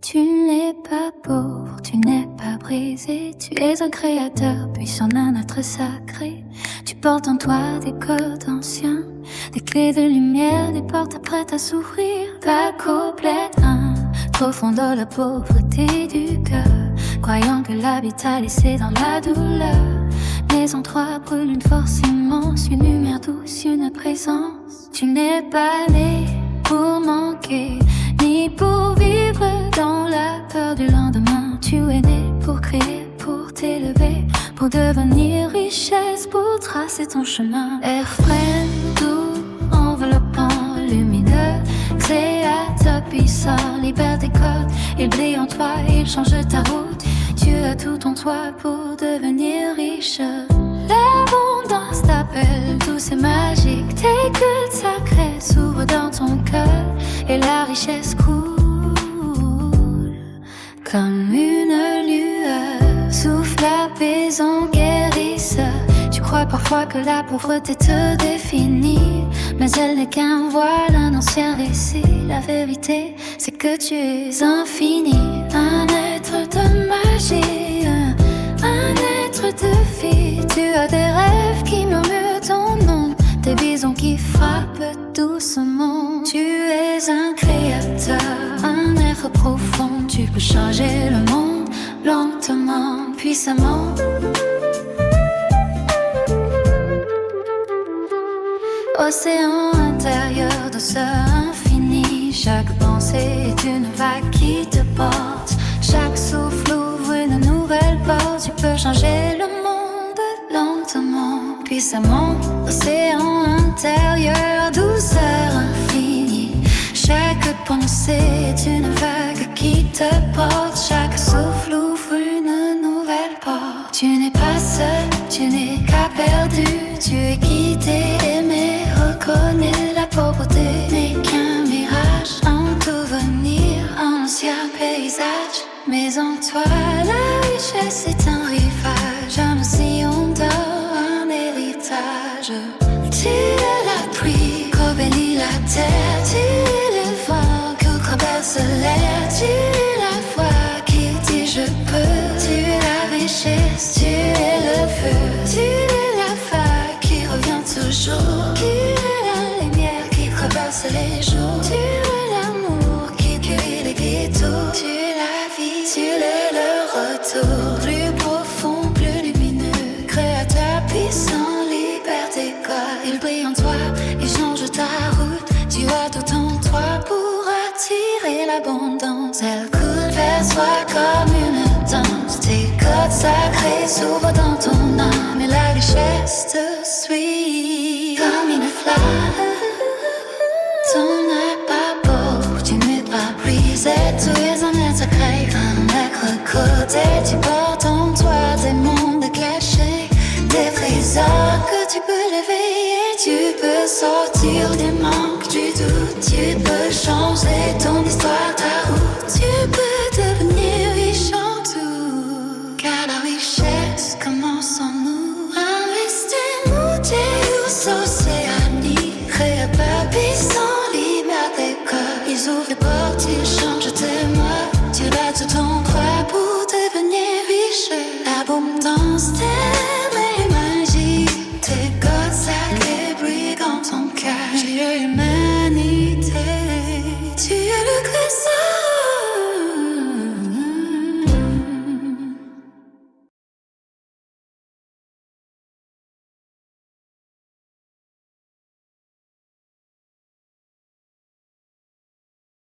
Tu n'es pas pauvre, tu n'es pas brisé. Tu es un créateur, puissant d'un être sacré. Tu portes en toi des codes anciens, des clés de lumière, des portes prêtes à s'ouvrir. Ta couplette 1, profond dans la pauvreté du cœur, croyant que l'habitat laissé dans la douleur. Maison 3 brûle une force immense, une lumière douce, une présence. Tu n'es pas né pour manquer, ni pour vivre dans la peur du lendemain. Tu es né pour créer, pour t'élever, pour devenir richesse, pour tracer ton chemin. Air frais, doux, enveloppant, lumineux, créateur puissant, libère tes codes. Il brille en toi, il change ta route. Tu as tout en toi pour devenir riche. L'abondance t'appelle, tout c'est magique. Tes codes sacrés s'ouvrent dans ton cœur et la richesse coule comme une lueur. Souffle apaisant, guérisseur. Tu crois parfois que la pauvreté te définit, mais elle n'est qu'un voile, un ancien récit. La vérité, c'est que tu es infini. Un être de magie, un être de vie. Tu as des rêves qui murmurent ton nom, des visions qui frappent doucement. Tu es un créateur, un être profond. Tu peux changer le monde lentement, puissamment. Océan intérieur, douceur infinie. Chaque pensée est une vague qui te porte. Chaque souffle ouvre une nouvelle porte. Tu peux changer le monde lentement, puissamment. Océan intérieur, douceur infinie. Chaque pensée est une vague qui te porte. Chaque souffle ouvre une nouvelle porte. Tu n'es pas seul, tu n'es qu'à perdu. Tu es guidé, aimé, reconnais. La pauvreté n'est qu'un mirage, un souvenir, un ancien paysage. Mais en toi, la richesse est un rivage, un sillon d'or, un héritage. Tu es la pluie qu'embellit la terre. Tu es le vent qui traverse l'air. Tu es la voix qui dit je peux. Tu es la richesse, tu es le feu. Tu es la vague qui revient toujours. Tu es la lumière qui traverse les jours. Tu es l'amour qui cueille les ghettos. Tu es la vie, tu es le retour. Plus profond, plus lumineux, créateur puissant, libère tes codes. Il brille en toi, il change ta route. Tu as tout en toi pour attirer l'abondance. Elle coule vers toi comme une danse. Tes codes sacrés s'ouvrent dans ton âme et la richesse te suit comme une flamme. Tu n'es pas pauvre, tu n'es pas brisé. Tu es un être sacré, un être codé. Tu portes en toi des mondes cachés, des trésors que tu peux l'éveiller. Tu peux sortir du manque, du doute. Tu peux changer ton histoire, ta route. Tu peux devenir riche en tout, car la richesse commence en nous. Investissez-nous, Deus Océanie. Créateur puissant, libère tes codes. Ils ouvrent les portes, ils changent tes mots. Tu as tout en toi pour devenir riche. L'abondance t'aide.